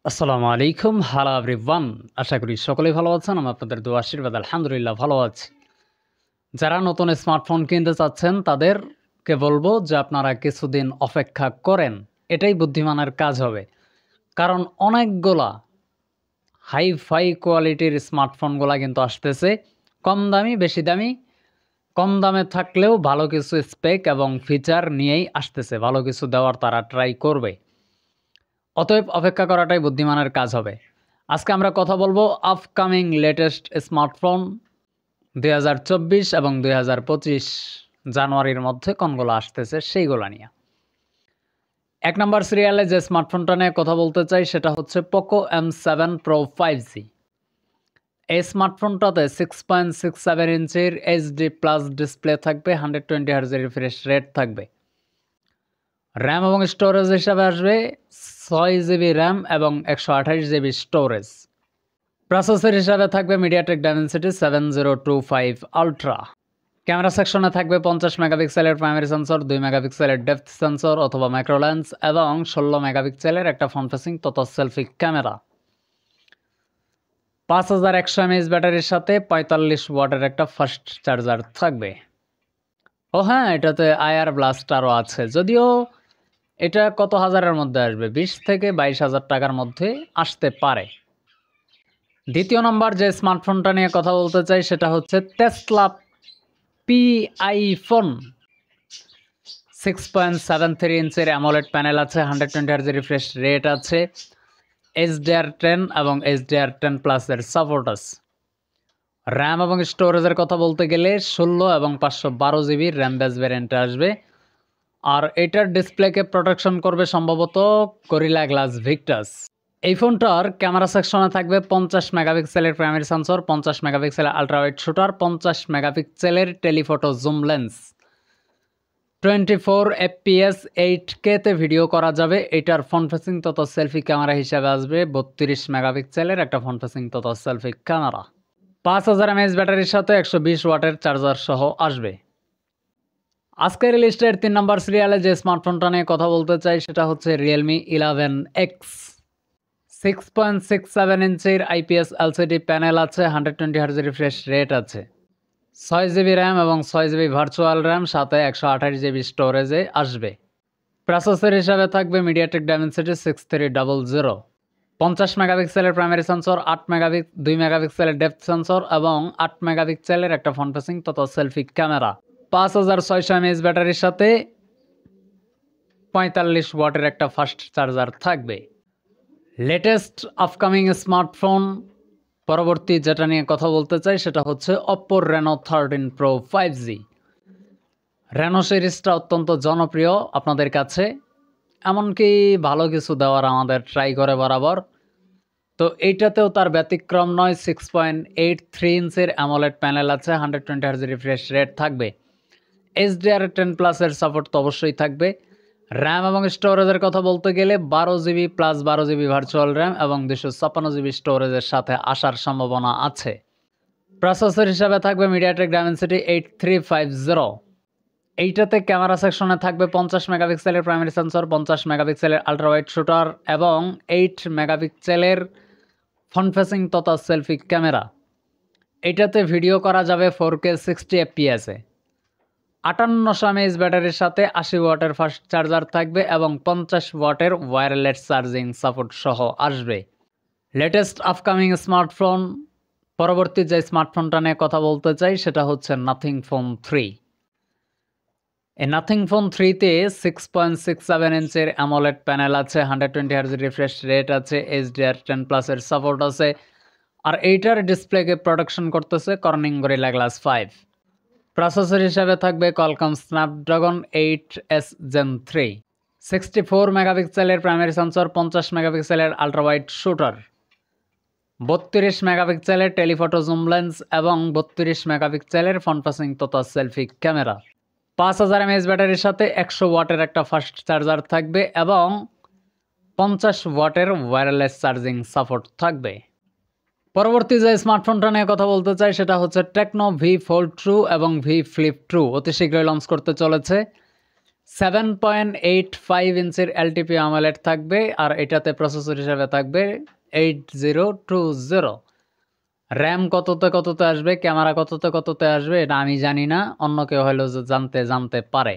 আসসালামু আলাইকুম hello everyone. আশা করি সকলেই ভালো আছেন। আমি আপনাদের দোয়া আশীর্বাদ আলহামদুলিল্লাহ ভালো আছি। যারা নতুন স্মার্টফোন কিনতে চাচ্ছেন তাদেরকে বলবো যে আপনারা কিছুদিন অপেক্ষা করেন। এটাই বুদ্ধিমানের কাজ হবে। কারণ অনেকগুলা হাই-ফাই কোয়ালিটির স্মার্টফোনগুলা কিন্তু আসতেছে। কম দামি, বেশি দামি। কম দামে থাকলেও ভালো কিছু স্পেক এবং ফিচার নিয়েই আসতেছে। ভালো কিছু দেওয়ার তারা ট্রাই করবে। অতএব অপেক্ষা করাটাই বুদ্ধিমানের কাজ হবে। আজকে আমরা কথা বলবো আপকামিং লেটেস্ট স্মার্টফোন ২০২৪ এবং ২০২৫ জানুয়ারির মধ্যে কোনগুলো আসতেছে সেইগুলো নিয়ে। ১ নম্বর সিরিয়ালে যে স্মার্টফোনটা নিয়ে কথা বলতে চাই সেটা হচ্ছে পোকো M7 Pro 5G। এই স্মার্টফোনটাতে 6.67 ইঞ্চির HD+ ডিসপ্লে থাকবে, 120 হার্জের রিফ্রেশ রেট থাকবে। র্যাম এবং স্টোরেজ হিসাবে আসবে 6GB র্যাম এবং 128GB স্টোরেজ। প্রসেসর হিসাবে থাকবে মিডিয়াটেক ডাইমেনসিটি 7025 আলট্রা। ক্যামেরা সেকশনে থাকবে 50 মেগাপিক্সেলের প্রাইমারি সেন্সর, 2 মেগাপিক্সেলের ডেপথ সেন্সর অথবা ম্যাক্রো লেন্স এবং 16 মেগাপিক্সেলের একটা ফ্রন্ট ফেসিং তথা সেলফি ক্যামেরা। 5100 mAh ব্যাটারির সাথে 45 ওয়াটের একটা ফাস্ট চার্জার থাকবে। ও হ্যাঁ, এটাতে আইআর ব্লাস্টারও আছে, যদিও এটা কত হাজারের মধ্যে আসবে, 20 থেকে 22,000 টাকার মধ্যে আসতে পারে। দ্বিতীয় নম্বর যে স্মার্টফোনটা নিয়ে কথা বলতে চাই সেটা হচ্ছে টেসলা PI ফোন। 6.73 ইঞ্চের অ্যামোলেড প্যানেল আছে, 120 হার্জ রিফ্রেশ রেট আছে, HDR10 এবং HDR10+ এর সাপোর্ট আছে। র্যাম এবং স্টোরেজের কথা বলতে গেলে 16 এবং 512GB র্যাম বেস ভ্যারিয়েন্টে আসবে। আর এটার ডিসপ্লেকে প্রোটেকশন করবে সম্ভবত গরিলা গ্লাস ভিক্টাস। এই ফোনটার ক্যামেরা সেকশনে থাকবে 50 মেগাপিক্সেলের প্রাইমারি সেন্সর, 50 মেগাপিক্সেলের আলট্রাওয়াইড শুটার, 50 মেগাপিক্সেলের telephoto zoom lens. 24 FPS 8K তে ভিডিও করা যাবে। এটার ফ্রন্ট ফেসিং তথা সেলফি ক্যামেরা হিসেবে আসবে 32 মেগাপিক্সেলের একটা ফ্রন্ট ফেসিং তথা সেলফি ক্যামেরা। 5000 mAh ব্যাটারির সাথে 120 ওয়াটের চার্জার সহ আসবে। আজকের লিস্টের 3 নম্বর সিরিয়ালে যে স্মার্টফোনটা নিয়ে কথা বলতে চাই সেটা হচ্ছে Realme 11X। 6.67 ইঞ্চির IPS LCD প্যানেল আছে, 120 হার্জ রিফ্রেশ রেট আছে, 6GB র্যাম এবং 6GB ভার্চুয়াল র্যাম, সাথে 128GB স্টোরেজে আসবে। প্রসেসর হিসাবে থাকবে মিডিয়াটেক ডাইমেনসিটি 6300। 50 মেগাপিক্সেলের প্রাইমারি সেন্সর, 2 মেগাপিক্সেলের ডেপথ সেন্সর এবং 8 মেগাপিক্সেলের একটা ফ্রন্ট ফেসিং তথা সেলফি ক্যামেরা। 5600 mAh ব্যাটারির সাথে 45 ওয়াটের একটা ফাস্ট চার্জার থাকবে। লেটেস্ট আপকামিং স্মার্টফোন পরবর্তী যেটা নিয়ে কথা বলতে চাই সেটা হচ্ছে Oppo Reno 13 Pro 5G। Reno সিরিজটা অত্যন্ত জনপ্রিয় আপনাদের কাছে, এমনকি ভালো কিছু দেওয়ার আমাদের ট্রাই করে বরাবর। তো এইটাতেও তার ব্যতিক্রম নয়। 6.83 ইঞ্চের অ্যামোলেড প্যানেল আছে, 120 হার্জ রিফ্রেশ রেট থাকবে, HDR10+ এর সাপোর্ট তো অবশ্যই থাকবে। র্যাম এবং স্টোরেজের কথা বলতে গেলে 12GB plus 12GB virtual RAM এবং 256GB স্টোরেজের সাথে আসার সম্ভাবনা আছে। প্রসেসর হিসাবে থাকবে মিডিয়াটেক ডাইমেনসিটি 8350। এইটাতে ক্যামেরা সেকশনে থাকবে 50 মেগাপিক্সেলের প্রাইমারি সেন্সর, 50 মেগাপিক্সেলের আলট্রাওয়াইড শুটার এবং 8 মেগাপিক্সেলের ফ্রন্ট ফেসিং তথা সেলফি ক্যামেরা। এইটাতে ভিডিও করা যাবে 4K 60 FPS এ। 5800 mAh ব্যাটারির সাথে 80 ওয়াটের ফাস্ট চার্জার থাকবে এবং 50 ওয়াটের ওয়্যারলেস চার্জিং সাপোর্ট সহ আসবে। লেটেস্ট আপকামিং স্মার্টফোন পরবর্তী যে স্মার্টফোনটা নিয়ে কথা বলতে চাই সেটা হচ্ছে নাথিং ফোন 3। এই নাথিং ফোন 3তে 6.67 ইঞ্চের অ্যামোলেড প্যানেল আছে, 120 হার্জ রিফ্রেশ রেট আছে, HDR10+ এর সাপোর্ট আছে। আর এইটার ডিসপ্লেকে প্রোটেকশন করতেছে কর্নিং গরিলা গ্লাস 5। প্রসেসর হিসাবে থাকবে Qualcomm Snapdragon 8S Gen 3। 64 মেগাপিক্সেলের প্রাইমারি সেন্সর, 50 মেগাপিক্সেলের আলট্রাওয়াইড শুটার, 32 মেগাপিক্সেলের টেলিফটো জুম লেন্স এবং 32 মেগাপিক্সেলের ফ্রন্ট ফেসিং তথা সেলফি ক্যামেরা। 5000 mAh ব্যাটারির সাথে 100 ওয়াটের একটা ফাস্ট চার্জার থাকবে এবং 50 ওয়াটের ওয়্যারলেস চার্জিং সাপোর্ট থাকবে। পরবর্তী যে স্মার্টফোনটা নিয়ে কথা বলতে চাই সেটা হচ্ছে টেকনো V Fold 2 এবং V Flip 2 অতি শীঘ্রই লঞ্চ করতে চলেছে। 7.85 ইঞ্চির এলটিপি AMOLED থাকবে, আর এটাতে প্রসেসর হিসাবে থাকবে 8020। র্যাম কততে আসবে, ক্যামেরা কততে আসবে এটা আমি জানি না, অন্য কেউ হয়তো জানতে পারে।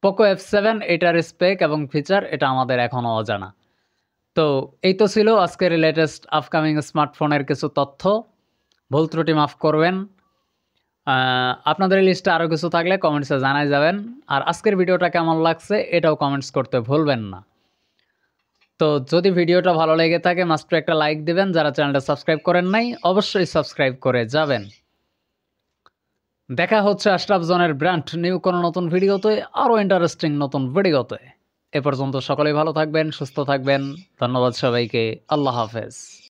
পোকো F7 এটার স্পেক এবং ফিচার এটা আমাদের এখনো অজানা। তো এই তো ছিল আজকের লেটেস্ট আপকামিং স্মার্টফোনের কিছু তথ্য। ভুল ত্রুটি মাফ করবেন। আপনাদের লিস্টে আরও কিছু থাকলে কমেন্টসে জানাই যাবেন। আর আজকের ভিডিওটা কেমন লাগছে এটাও কমেন্টস করতে ভুলবেন না। তো যদি ভিডিওটা ভালো লেগে থাকে মাস্ট একটা লাইক দিবেন। যারা চ্যানেলটা সাবস্ক্রাইব করেন নাই অবশ্যই সাবস্ক্রাইব করে যাবেন। দেখা হচ্ছে আশরাফ জনের ব্র্যান্ড নিউ কোনো নতুন ভিডিওতে, আরও ইন্টারেস্টিং নতুন ভিডিওতে। এ পর্যন্ত সকলেই ভালো থাকবেন, সুস্থ থাকবেন। ধন্যবাদ সবাইকে। আল্লাহ হাফেজ।